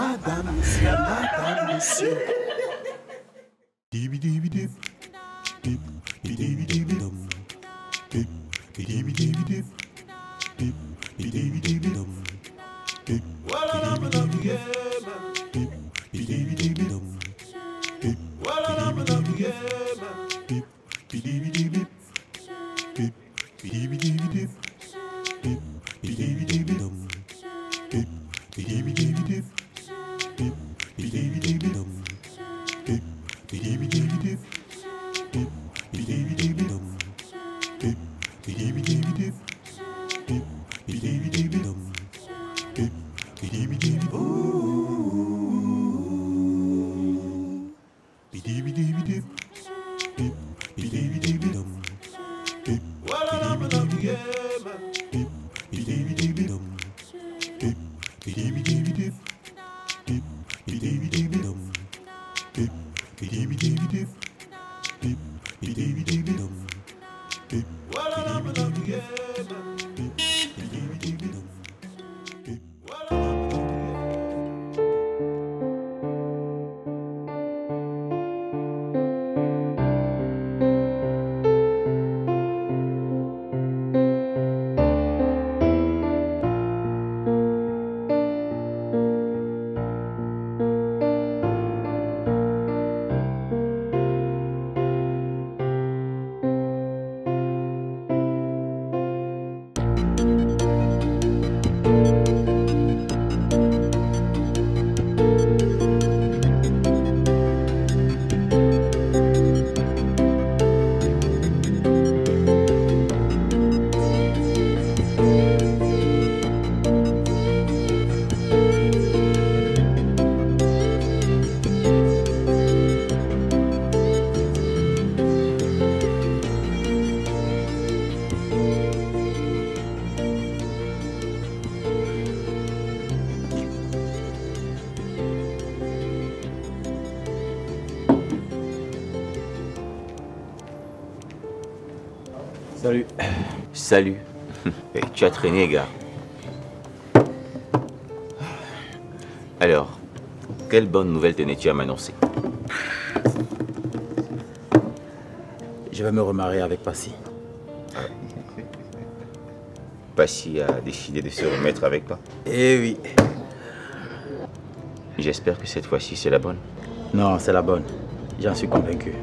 Madame, monsieur. Salut. Salut. Hey, tu as traîné, gars. Alors, quelle bonne nouvelle tenais-tu à m'annoncer? Je vais me remarier avec Passy. Passy a décidé de se remettre avec toi? Eh oui. J'espère que cette fois-ci, c'est la bonne. Non, c'est la bonne. J'en suis convaincu.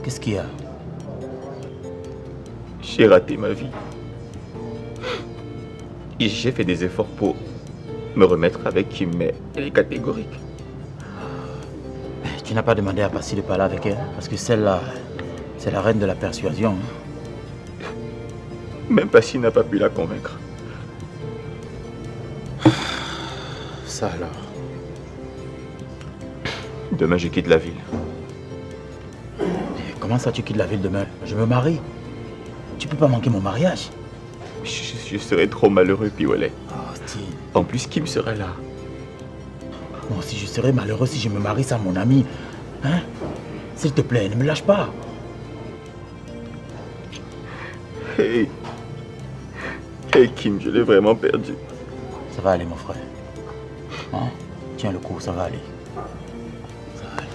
Qu'est-ce qu'il y a? J'ai raté ma vie. Et j'ai fait des efforts pour me remettre avec Kim, mais elle est catégorique. Tu n'as pas demandé à Passy de parler avec elle? Parce que celle-là, c'est la reine de la persuasion. Même Passy n'a pas pu la convaincre. Ça alors? Demain, je quitte la ville. Comment ça, tu quittes la ville demain? Je me marie. Tu peux pas manquer mon mariage. Je serai trop malheureux, Pioulet. Oh, Steve. En plus, Kim sera là. Moi aussi, je serais malheureux si je me marie sans mon ami. Hein? S'il te plaît, ne me lâche pas. Hey. Hey, Kim, je l'ai vraiment perdu. Ça va aller, mon frère. Hein? Tiens le coup, ça va aller. Ça va aller.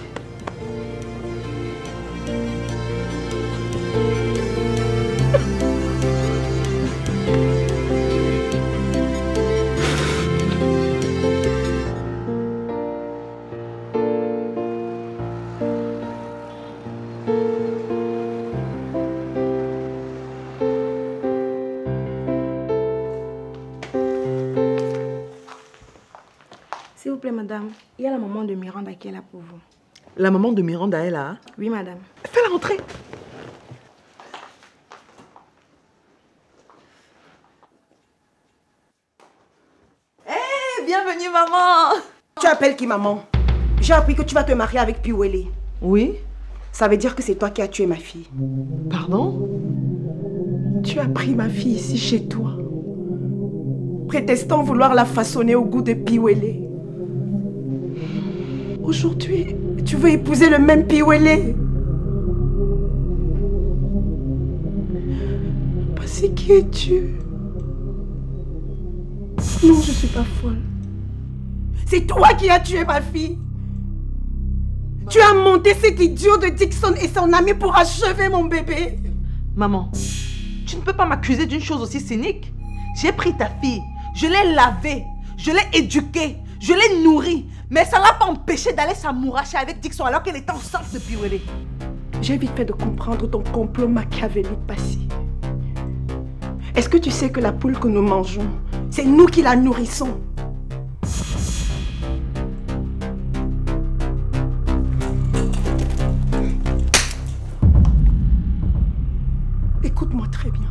S'il vous plaît, madame, il y a la maman de Miranda qui est là pour vous. La maman de Miranda est là? Oui, madame. Fais-la rentrer. Hé, bienvenue, maman. Tu appelles qui, maman? J'ai appris que tu vas te marier avec Piouele. Oui? Ça veut dire que c'est toi qui as tué ma fille. Pardon? Tu as pris ma fille ici chez toi, prétextant vouloir la façonner au goût de Piouele. Aujourd'hui, tu veux épouser le même Piouele. Nancy, qui es-tu? Non, je ne suis pas folle. C'est toi qui as tué ma fille. Tu as monté cet idiot de Dixon et son ami pour achever mon bébé. Maman, tu ne peux pas m'accuser d'une chose aussi cynique. J'ai pris ta fille, je l'ai lavée, je l'ai éduquée, je l'ai nourrie. Mais ça ne l'a pas empêché d'aller s'amouracher avec Dixon alors qu'elle était enceinte de Piwele. J'ai vite fait de comprendre ton complot machiavélique, Passy. Est-ce que tu sais que la poule que nous mangeons, c'est nous qui la nourrissons? Écoute-moi très bien.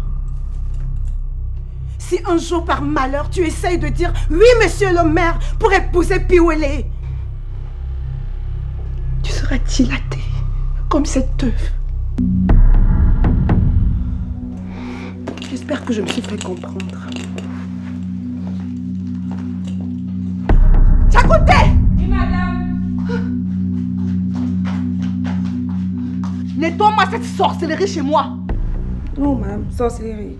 Si un jour par malheur tu essayes de dire « Oui, monsieur le maire » pour épouser Piwele, tu seras dilaté comme cette œuf. J'espère que je me suis fait comprendre. Chakoute! Oui, madame. Nettoie-moi cette sorcellerie chez moi. Non, madame, sorcellerie.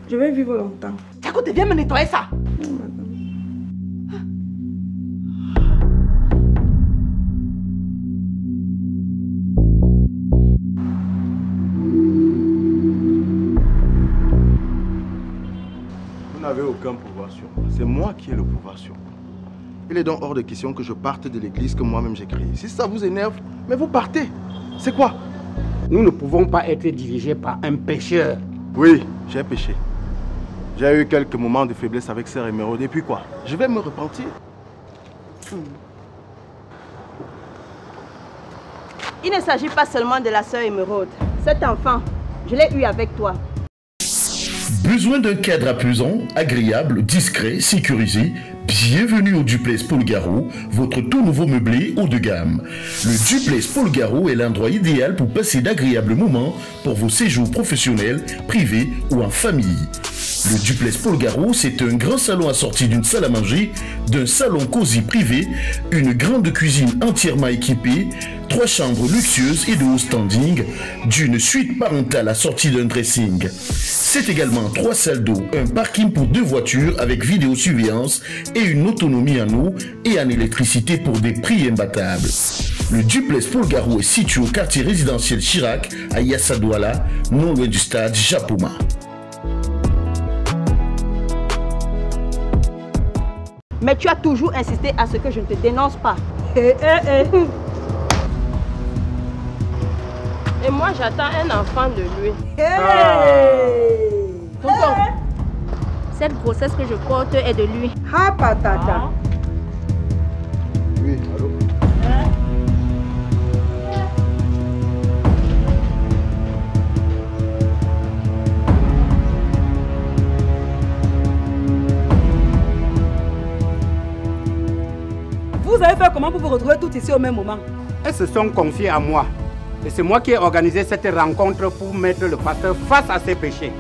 Je vais vivre longtemps. Chakoute, viens me nettoyer ça. Non, madame. Vous n'avez aucun pouvoir sur moi. C'est moi qui ai le pouvoir sur vous. Il est donc hors de question que je parte de l'église que moi-même j'ai créée. Si ça vous énerve, mais vous partez. C'est quoi? Nous ne pouvons pas être dirigés par un pécheur. Oui, j'ai péché. J'ai eu quelques moments de faiblesse avec Sœur Émeraude. Et puis quoi? Je vais me repentir. Il ne s'agit pas seulement de la sœur Émeraude. Cet enfant, je l'ai eu avec toi. Besoin d'un cadre apaisant, agréable, discret, sécurisé? Bienvenue au Duplex Paul Garot, votre tout nouveau meublé haut de gamme. Le Duplex Paul Garot est l'endroit idéal pour passer d'agréables moments pour vos séjours professionnels, privés ou en famille. Le Duplex Paul Garot, c'est un grand salon assorti d'une salle à manger, d'un salon cosy privé, une grande cuisine entièrement équipée, 3 chambres luxueuses et de haut standing, d'une suite parentale assortie d'un dressing. C'est également 3 salles d'eau, un parking pour 2 voitures avec vidéosurveillance et une autonomie en eau et en électricité pour des prix imbattables. Le Duplex Paul Garot est situé au quartier résidentiel Chirac à Yassadouala, non loin du stade Japoma. Mais tu as toujours insisté à ce que je ne te dénonce pas. Et moi, j'attends un enfant de lui. Tonton, cette grossesse que je porte est de lui. Ha patata. Oui, allô? Vous avez fait comment pour vous retrouver toutes ici au même moment? Elles se sont confiées à moi. Et c'est moi qui ai organisé cette rencontre pour mettre le pasteur face à ses péchés.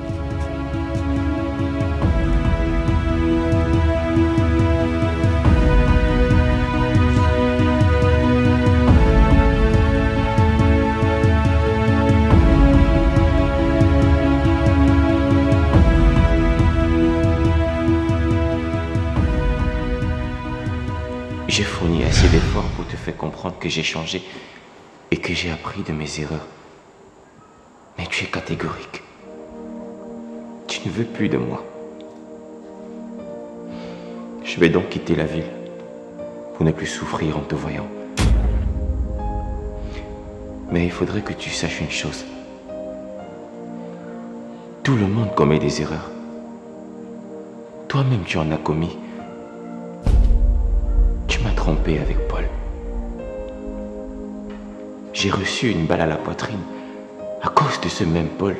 J'ai fourni assez d'efforts pour te faire comprendre que j'ai changé et que j'ai appris de mes erreurs. Mais tu es catégorique. Tu ne veux plus de moi. Je vais donc quitter la ville pour ne plus souffrir en te voyant. Mais il faudrait que tu saches une chose. Tout le monde commet des erreurs. Toi-même, tu en as commis. Tu m'as trompé avec Paul. J'ai reçu une balle à la poitrine à cause de ce même Paul.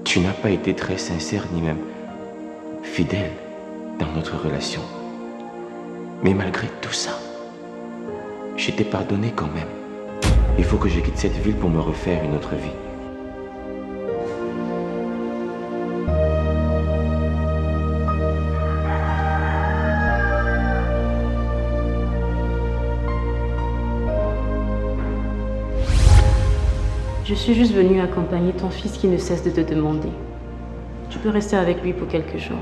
Tu n'as pas été très sincère ni même fidèle dans notre relation. Mais malgré tout ça, je t'ai pardonné quand même. Il faut que je quitte cette ville pour me refaire une autre vie. Je suis juste venue accompagner ton fils qui ne cesse de te demander. Tu peux rester avec lui pour quelques jours.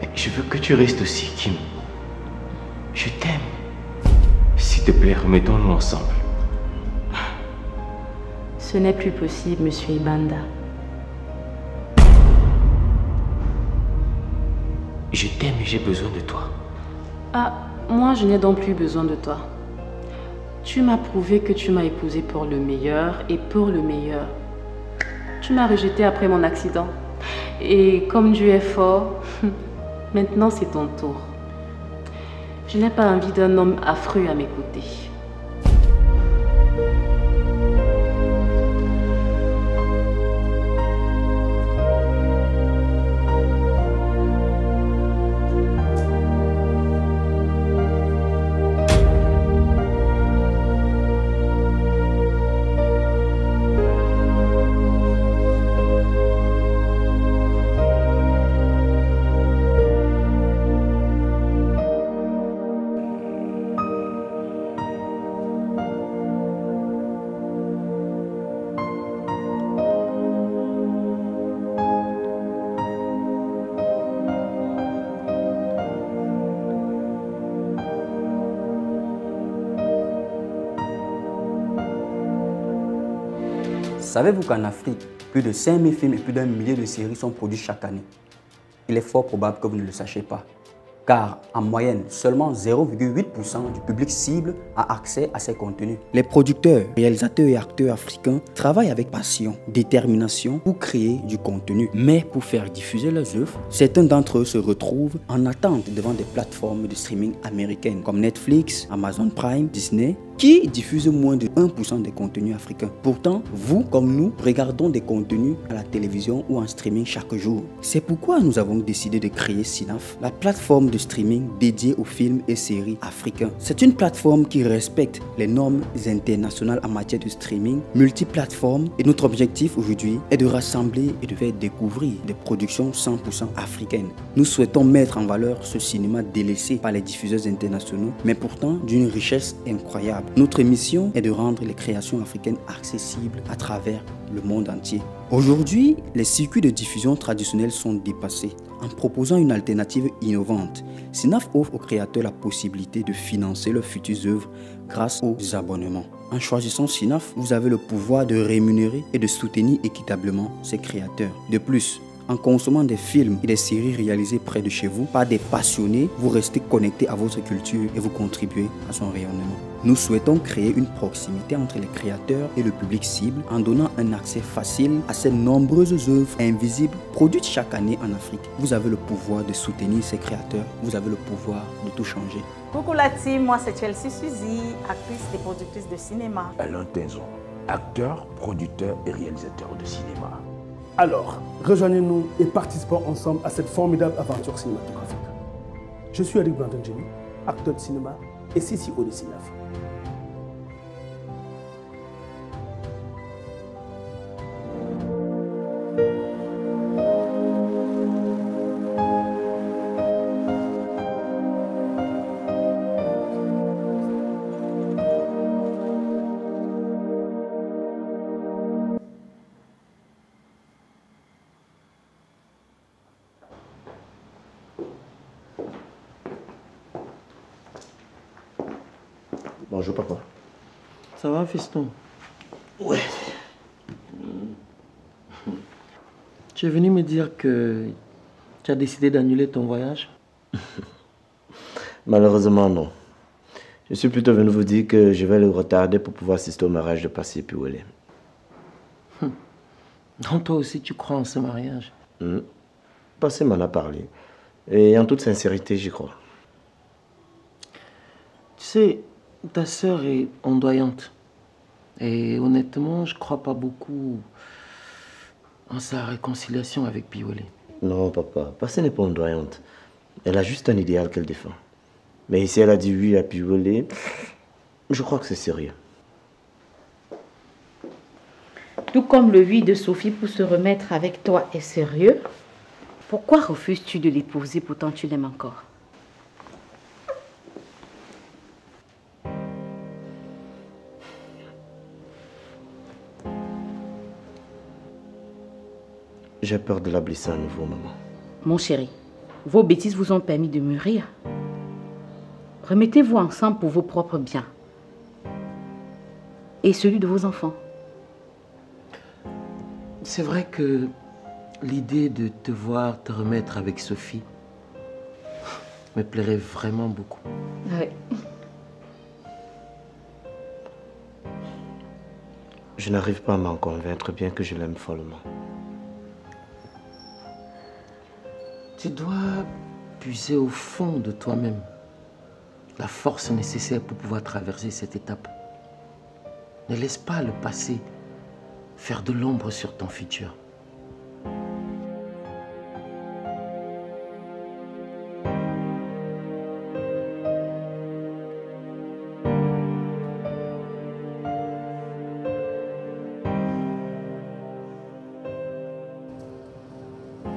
Mais je veux que tu restes aussi, Kim. Je t'aime. S'il te plaît, remettons-nous ensemble. Ce n'est plus possible, monsieur Ibanda. Je t'aime et j'ai besoin de toi. Ah, moi je n'ai donc plus besoin de toi. Tu m'as prouvé que tu m'as épousé pour le meilleur et pour le meilleur. Tu m'as rejeté après mon accident. Et comme Dieu est fort, maintenant c'est ton tour. Je n'ai pas envie d'un homme affreux à mes côtés. Savez-vous qu'en Afrique, plus de 5000 films et plus d'1 millier de séries sont produits chaque année? Il est fort probable que vous ne le sachiez pas. Car en moyenne, seulement 0,8% du public cible a accès à ces contenus. Les producteurs, réalisateurs et acteurs africains travaillent avec passion, détermination pour créer du contenu. Mais pour faire diffuser leurs œuvres, certains d'entre eux se retrouvent en attente devant des plateformes de streaming américaines comme Netflix, Amazon Prime, Disney, qui diffusent moins de 1% des contenus africains. Pourtant, vous comme nous, regardons des contenus à la télévision ou en streaming chaque jour. C'est pourquoi nous avons décidé de créer Cinaf, la plateforme de streaming dédiée aux films et séries africains. C'est une plateforme qui respecte les normes internationales en matière de streaming, multiplateforme, et notre objectif aujourd'hui est de rassembler et de faire découvrir des productions 100% africaines. Nous souhaitons mettre en valeur ce cinéma délaissé par les diffuseurs internationaux, mais pourtant d'une richesse incroyable. Notre mission est de rendre les créations africaines accessibles à travers le monde entier. Aujourd'hui, les circuits de diffusion traditionnels sont dépassés. En proposant une alternative innovante, Cinaf offre aux créateurs la possibilité de financer leurs futures œuvres grâce aux abonnements. En choisissant Cinaf, vous avez le pouvoir de rémunérer et de soutenir équitablement ces créateurs. De plus, en consommant des films et des séries réalisées près de chez vous par des passionnés, vous restez connecté à votre culture et vous contribuez à son rayonnement. Nous souhaitons créer une proximité entre les créateurs et le public cible en donnant un accès facile à ces nombreuses œuvres invisibles produites chaque année en Afrique. Vous avez le pouvoir de soutenir ces créateurs, vous avez le pouvoir de tout changer. Coucou la team, moi c'est Chelsea Suzy, actrice et productrice de cinéma. Alain Tenzon, acteur, producteur et réalisateur de cinéma. Alors, rejoignez-nous et participons ensemble à cette formidable aventure cinématographique. Je suis Eric Brandon Jenny, acteur de cinéma et CCO de Cinaf. Bonjour papa. Ça va fiston? Ouais. Tu es venu me dire que tu as décidé d'annuler ton voyage? Malheureusement non. Je suis plutôt venu vous dire que je vais le retarder pour pouvoir assister au mariage de Passy et Piwele. Donc toi aussi tu crois en ce mariage? Passy m'en a parlé. Et en toute sincérité, j'y crois. Tu sais, ta sœur est ondoyante. Et honnêtement, je crois pas beaucoup en sa réconciliation avec Piwele. Non, papa. Passy n'est pas ondoyante. Elle a juste un idéal qu'elle défend. Mais si elle a dit oui à Piwele, je crois que c'est sérieux. Tout comme le oui de Sophie pour se remettre avec toi est sérieux, pourquoi refuses-tu de l'épouser pourtant tu l'aimes encore? J'ai peur de la blesser à nouveau, maman. Mon chéri, vos bêtises vous ont permis de mûrir. Remettez-vous ensemble pour vos propres biens. Et celui de vos enfants. C'est vrai que l'idée de te voir te remettre avec Sophie me plairait vraiment beaucoup. Oui. Je n'arrive pas à m'en convaincre, bien que je l'aime follement. Tu dois puiser au fond de toi-même la force nécessaire pour pouvoir traverser cette étape. Ne laisse pas le passé faire de l'ombre sur ton futur.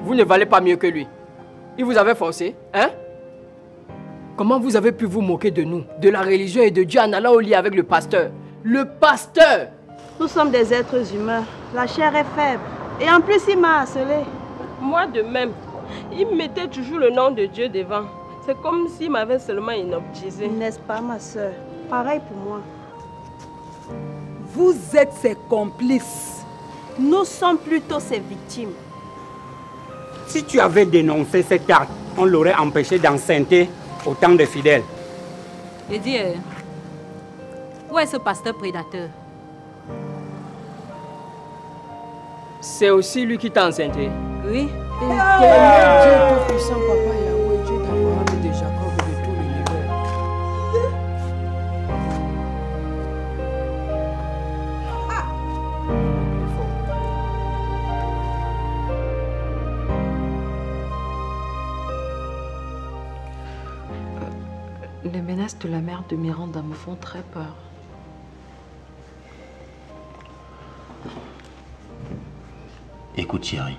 Vous ne valez pas mieux que lui. Il vous avait forcé, hein? Comment vous avez pu vous moquer de nous, de la religion et de Dieu en allant au lit avec le pasteur? Le pasteur! Nous sommes des êtres humains. La chair est faible. Et en plus, il m'a harcelé. Moi de même. Il mettait toujours le nom de Dieu devant. C'est comme s'il m'avait seulement inoptisé. N'est-ce pas, ma soeur? Pareil pour moi. Vous êtes ses complices. Nous sommes plutôt ses victimes. Si tu avais dénoncé cet acte, on l'aurait empêché d'enceinte autant de fidèles. Et dis, où est ce pasteur prédateur? C'est aussi lui qui t'a enceinté. Oui. Dieu tout-puissant, Papa Yahweh, Dieu d'Abraham et de Jacob et de tout l'univers. Les menaces de la mère de Miranda me font très peur. Écoute chérie,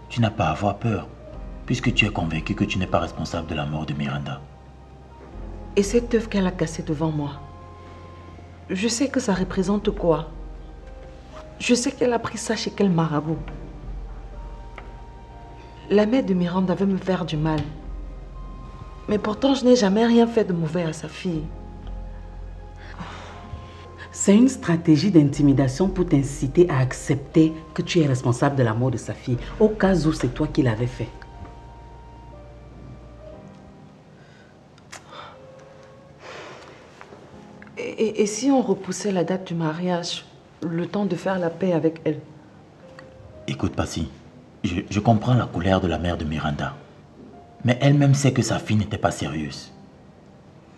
tu n'as pas à avoir peur, puisque tu es convaincu que tu n'es pas responsable de la mort de Miranda. Et cette œuvre qu'elle a cassée devant moi, je sais que ça représente quoi? Je sais qu'elle a pris ça chez quel marabout. La mère de Miranda veut me faire du mal. Mais pourtant, je n'ai jamais rien fait de mauvais à sa fille. C'est une stratégie d'intimidation pour t'inciter à accepter que tu es responsable de la mort de sa fille, au cas où c'est toi qui l'avais fait. Et si on repoussait la date du mariage, le temps de faire la paix avec elle? Écoute Passy, je comprends la colère de la mère de Miranda. Mais elle-même sait que sa fille n'était pas sérieuse.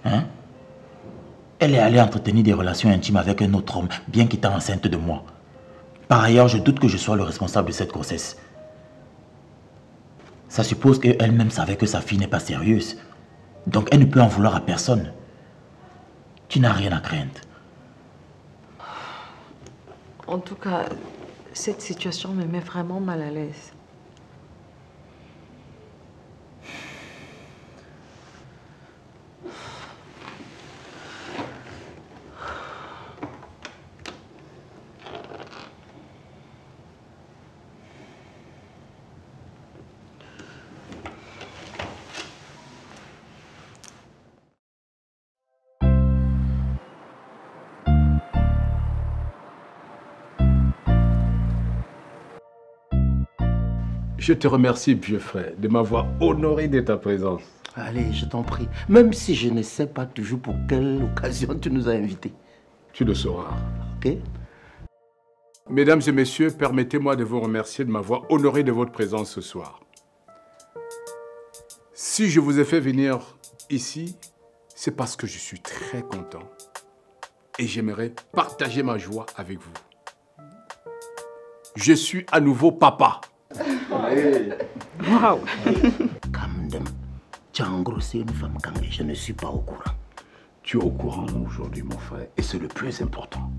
Hein? Elle est allée entretenir des relations intimes avec un autre homme, bien qu'étant enceinte de moi. Par ailleurs, je doute que je sois le responsable de cette grossesse. Ça suppose qu'elle-même savait que sa fille n'est pas sérieuse. Donc elle ne peut en vouloir à personne. Tu n'as rien à craindre. En tout cas, cette situation me met vraiment mal à l'aise. Je te remercie, vieux frère, de m'avoir honoré de ta présence. Allez, je t'en prie. Même si je ne sais pas toujours pour quelle occasion tu nous as invités. Tu le sauras. Ok. Mesdames et messieurs, permettez-moi de vous remercier de m'avoir honoré de votre présence ce soir. Si je vous ai fait venir ici, c'est parce que je suis très content et j'aimerais partager ma joie avec vous. Je suis à nouveau papa. Wow. Kamdem, tu as engrossé une femme quand je ne suis pas au courant. Tu es au courant aujourd'hui, mon frère, et c'est le plus important.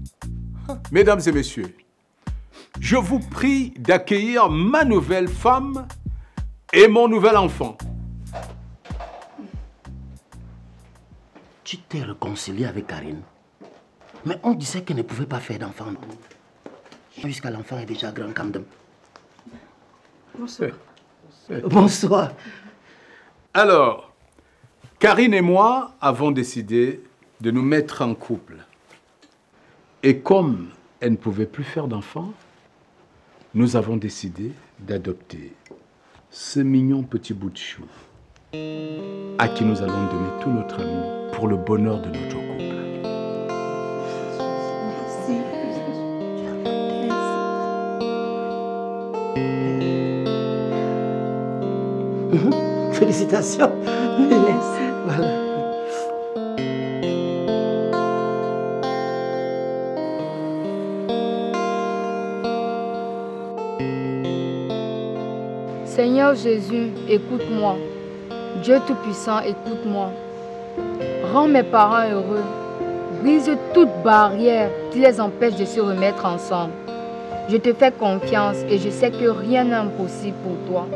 Mesdames et messieurs, je vous prie d'accueillir ma nouvelle femme et mon nouvel enfant. Tu t'es réconcilié avec Karine. Mais on disait qu'elle ne pouvait pas faire d'enfant. Jusqu'à l'enfant est déjà grand, Kamdem. Bonsoir. Bonsoir. Alors, Karine et moi avons décidé de nous mettre en couple. Et comme elle ne pouvait plus faire d'enfants, nous avons décidé d'adopter ce mignon petit bout de chou à qui nous allons donner tout notre amour pour le bonheur de notre couple. Félicitations. Merci. Voilà. Seigneur Jésus, écoute-moi. Dieu Tout-Puissant, écoute-moi. Rends mes parents heureux. Brise toute barrière qui les empêche de se remettre ensemble. Je te fais confiance et je sais que rien n'est impossible pour toi.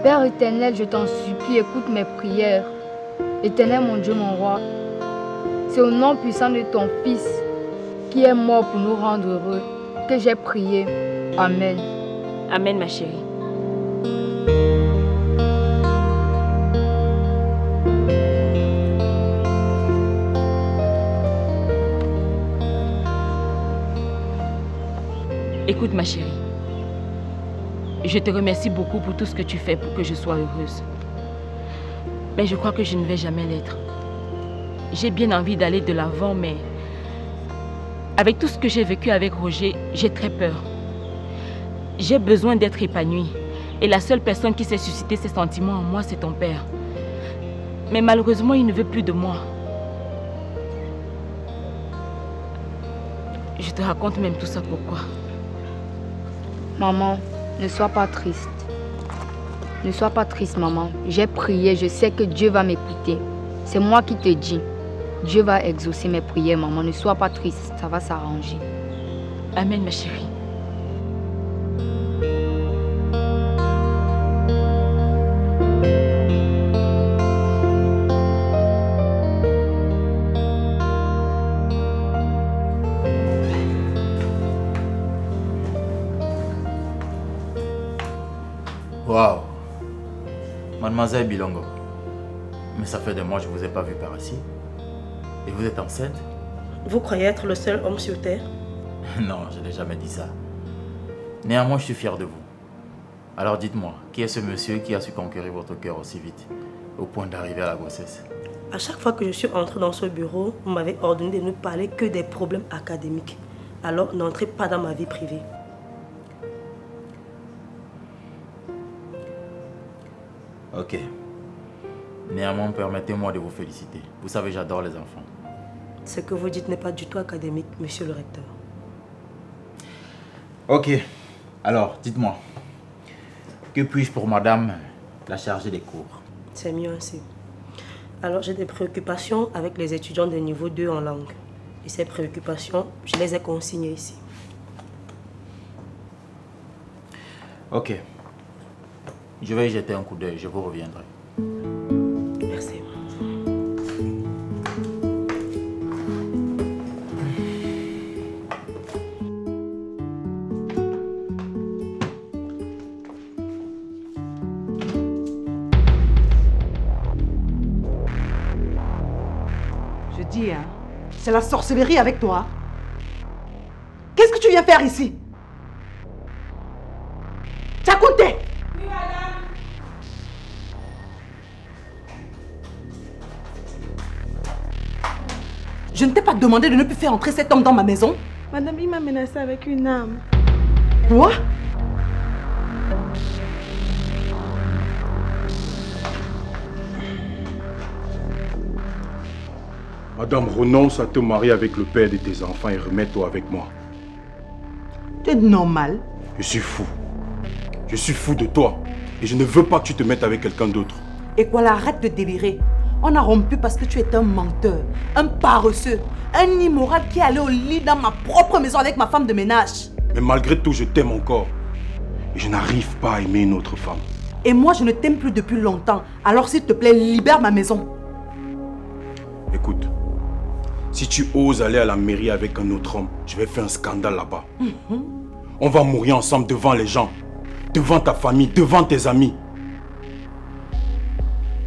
Père éternel, je t'en supplie, écoute mes prières. Éternel mon Dieu, mon roi, c'est au nom puissant de ton Fils qui est mort pour nous rendre heureux que j'ai prié. Amen. Amen, ma chérie. Écoute, ma chérie, je te remercie beaucoup pour tout ce que tu fais pour que je sois heureuse. Mais je crois que je ne vais jamais l'être. J'ai bien envie d'aller de l'avant, mais avec tout ce que j'ai vécu avec Roger, j'ai très peur. J'ai besoin d'être épanouie. Et la seule personne qui sait susciter ces sentiments en moi, c'est ton père. Mais malheureusement, il ne veut plus de moi. Je te raconte même tout ça pourquoi. Maman, ne sois pas triste. Ne sois pas triste, maman. J'ai prié, je sais que Dieu va m'écouter. C'est moi qui te dis. Dieu va exaucer mes prières, maman. Ne sois pas triste, ça va s'arranger. Amen, ma chérie. Waouh! Mademoiselle Bilongo, mais ça fait des mois que je ne vous ai pas vu par ici. Et vous êtes enceinte? Vous croyez être le seul homme sur Terre? Non, je n'ai jamais dit ça. Néanmoins, je suis fier de vous. Alors dites-moi, qui est ce monsieur qui a su conquérir votre cœur aussi vite, au point d'arriver à la grossesse? À chaque fois que je suis entrée dans ce bureau, vous m'avez ordonné de ne parler que des problèmes académiques. Alors n'entrez pas dans ma vie privée. Ok. Néanmoins, permettez-moi de vous féliciter. Vous savez, j'adore les enfants. Ce que vous dites n'est pas du tout académique, monsieur le recteur. Ok. Alors, dites-moi, que puis-je pour madame la chargée des cours? C'est mieux ainsi. Alors, j'ai des préoccupations avec les étudiants de niveau 2 en langue. Et ces préoccupations, je les ai consignées ici. Ok. Je vais y jeter un coup d'œil, je vous reviendrai. Merci. Je dis, hein, c'est la sorcellerie avec toi. Qu'est-ce que tu viens faire ici? Tchakounté! Je ne t'ai pas demandé de ne plus faire entrer cet homme dans ma maison. Madame, il m'a menacé avec une arme. Quoi? Madame, renonce à te marier avec le père de tes enfants et remets-toi avec moi. Tu es normal. Je suis fou. Je suis fou de toi. Et je ne veux pas que tu te mettes avec quelqu'un d'autre. Et quoi, là, arrête de délirer. On a rompu parce que tu es un menteur, un paresseux, un immoral qui est allé au lit dans ma propre maison avec ma femme de ménage. Mais malgré tout, je t'aime encore. Et je n'arrive pas à aimer une autre femme. Et moi, je ne t'aime plus depuis longtemps. Alors s'il te plaît, libère ma maison. Écoute, si tu oses aller à la mairie avec un autre homme, je vais faire un scandale là-bas. On va mourir ensemble devant les gens. devant ta famille, devant tes amis.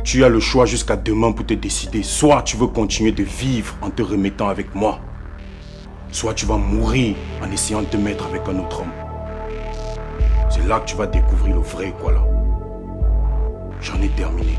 Tu as le choix jusqu'à demain pour te décider. Soit tu veux continuer de vivre en te remettant avec moi, soit tu vas mourir en essayant de te mettre avec un autre homme. C'est là que tu vas découvrir le vrai, quoi là. J'en ai terminé.